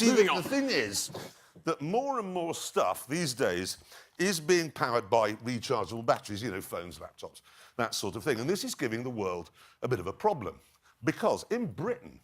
See, the thing is that more and more stuff these days is being powered by rechargeable batteries, you know, phones, laptops, that sort of thing. And this is giving the world a bit of a problem because in Britain,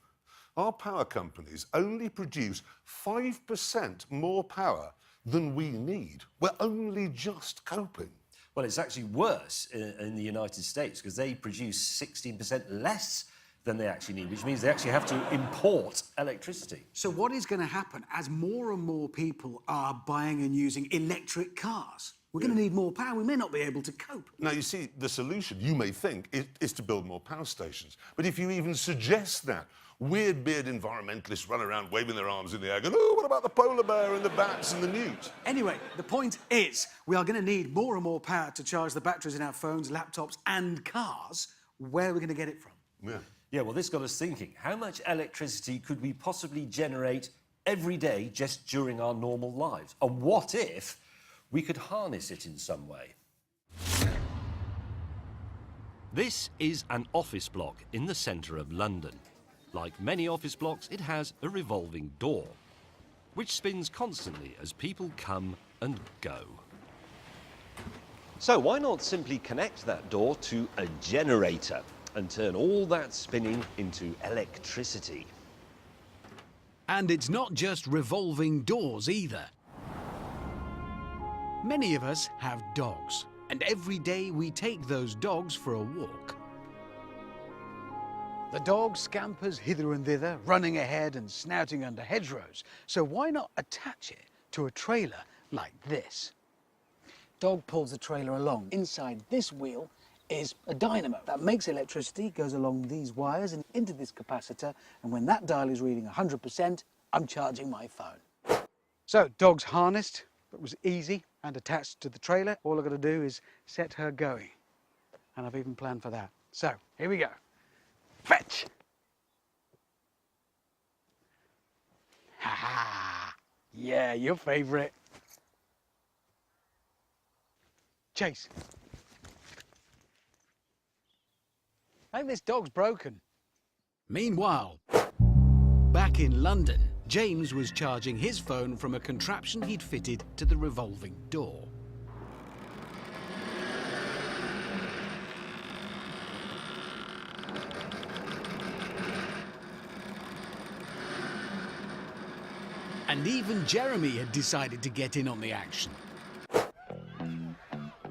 our power companies only produce 5% more power than we need. We're only just coping. Well, it's actually worse in the United States because they produce 16% less than they actually need, which means they actually have to import electricity. So what is going to happen as more and more people are buying and using electric cars? We're going to need more power. We may not be able to cope. Now, you see, the solution, you may think, is to build more power stations. But if you even suggest that, weird-beard environmentalists run around waving their arms in the air going, oh, what about the polar bear and the bats and the newt? Anyway, the point is we are going to need more and more power to charge the batteries in our phones, laptops and cars. Where are we going to get it from? Yeah, well, this got us thinking. How much electricity could we possibly generate every day just during our normal lives? And what if we could harness it in some way? This is an office block in the centre of London. Like many office blocks, it has a revolving door, which spins constantly as people come and go. So why not simply connect that door to a generator and turn all that spinning into electricity? And it's not just revolving doors either. Many of us have dogs, and every day we take those dogs for a walk. The dog scampers hither and thither, running ahead and snouting under hedgerows. So why not attach it to a trailer like this? Dog pulls the trailer along. Inside this wheel is a dynamo that makes electricity, goes along these wires and into this capacitor, and when that dial is reading 100%, I'm charging my phone. So, dog's harnessed, but was easy and attached to the trailer. All I've got to do is set her going, and I've even planned for that. So, here we go. Fetch! Ha ha! Yeah, your favourite. Chase. I think this dog's broken. Meanwhile, back in London, James was charging his phone from a contraption he'd fitted to the revolving door. And even Jeremy had decided to get in on the action.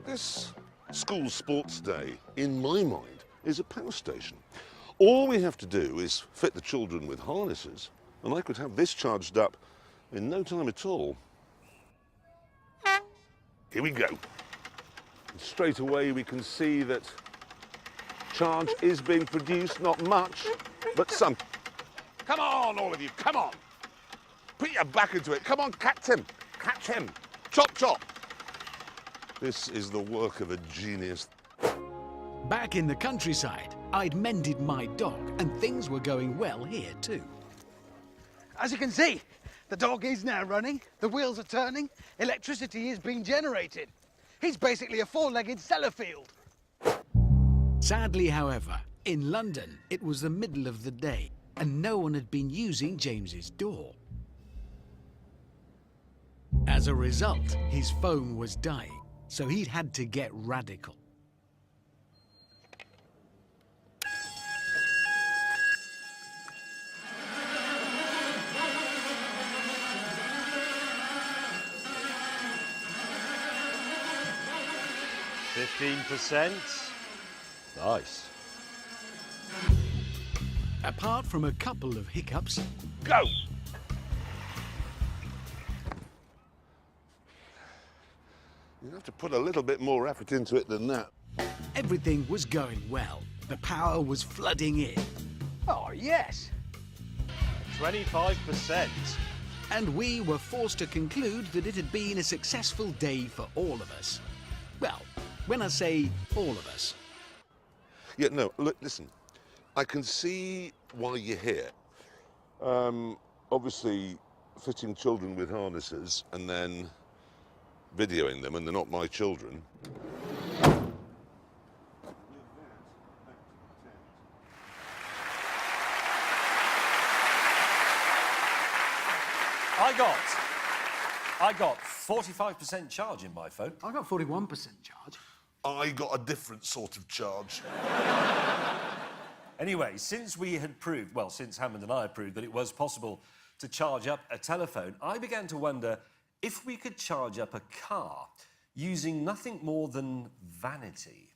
This school sports day, in my mind, is a power station. All we have to do is fit the children with harnesses, and I could have this charged up in no time at all. Here we go. And straight away we can see that charge is being produced, not much, but some. Come on, all of you, come on. Put your back into it. Come on, catch him. Catch him. Chop, chop. This is the work of a genius. Back in the countryside, I'd mended my dog, and things were going well here too. As you can see, the dog is now running, the wheels are turning, electricity is being generated. He's basically a four-legged Sellafield. Sadly, however, in London, it was the middle of the day, and no one had been using James's door. As a result, his phone was dying, so he'd had to get radical. %. Nice. Apart from a couple of hiccups, Go! You have to put a little bit more effort into it than that. everything was going well. The power was flooding in. Oh, yes. 25%. And we were forced to conclude that it had been a successful day for all of us. Well, when I say all of us. Yeah, no, look, listen. I can see why you're here. Obviously, fitting children with harnesses and then videoing them, and they're not my children. I got 45% charge in my phone. I got 41% charge. I got a different sort of charge. Anyway, since we had proved, well, since Hammond and I had proved that it was possible to charge up a telephone, I began to wonder if we could charge up a car using nothing more than vanity.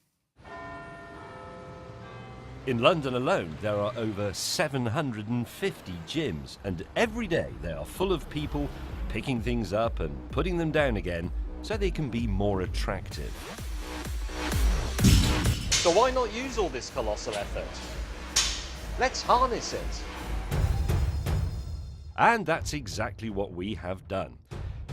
In London alone, there are over 750 gyms, and every day they are full of people picking things up and putting them down again so they can be more attractive. So why not use all this colossal effort? Let's harness it. And that's exactly what we have done.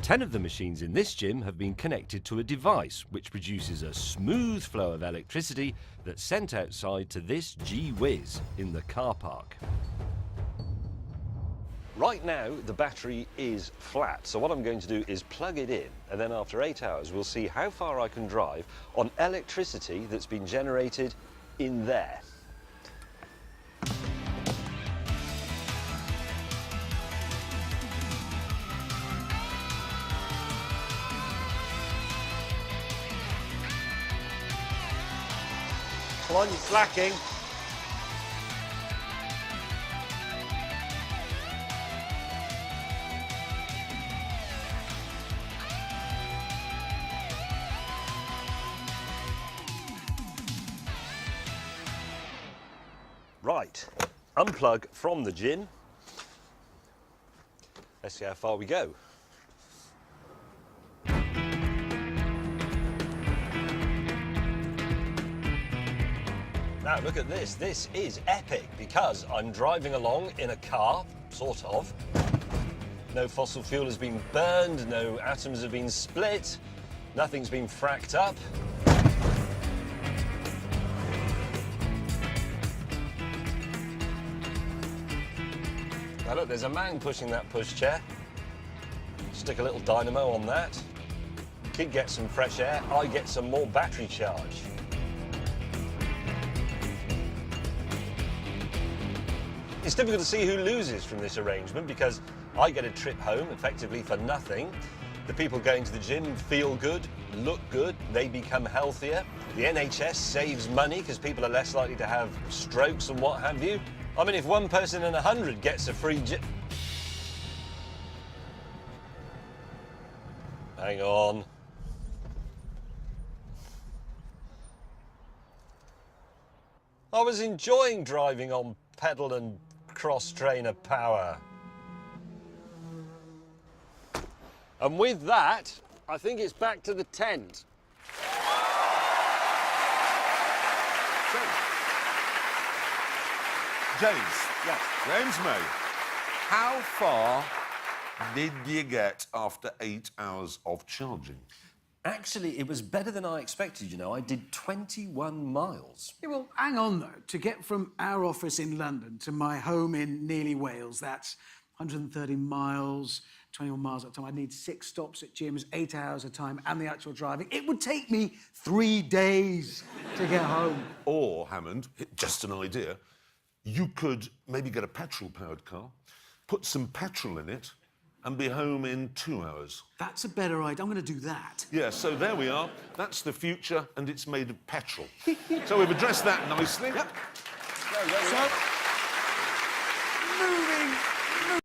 10 of the machines in this gym have been connected to a device which produces a smooth flow of electricity that's sent outside to this gee-whiz in the car park. Right now, the battery is flat, so what I'm going to do is plug it in, and then after 8 hours, we'll see how far I can drive on electricity that's been generated in there. Come on, you're slacking. Right, unplug from the gym. Let's see how far we go. Now look at this. This is epic because I'm driving along in a car, sort of. No fossil fuel has been burned, no atoms have been split, nothing's been fracked up. Now look, there's a man pushing that pushchair. Stick a little dynamo on that. Kid gets some fresh air, I get some more battery charge. It's difficult to see who loses from this arrangement because I get a trip home effectively for nothing. The people going to the gym feel good, look good, they become healthier. The NHS saves money because people are less likely to have strokes and what have you. I mean, if 1 person in 100 gets a free gym... Hang on. I was enjoying driving on pedal and cross-trainer power. And with that, I think it's back to the tent. James. Yes. James May, how far did you get after 8 hours of charging? Actually, it was better than I expected, you know. I did 21 miles. Yeah, well, hang on, though. To get from our office in London to my home in Nearly Wales, that's 130 miles, 21 miles at a time. I'd need 6 stops at gyms, 8 hours a time, and the actual driving. It would take me 3 days to get home. Or, Hammond, just an idea, you could maybe get a petrol-powered car, put some petrol in it, and be home in 2 hours. That's a better idea. I'm going to do that. Yeah, so there we are. That's the future, and it's made of petrol. So we've addressed that nicely. Yep. So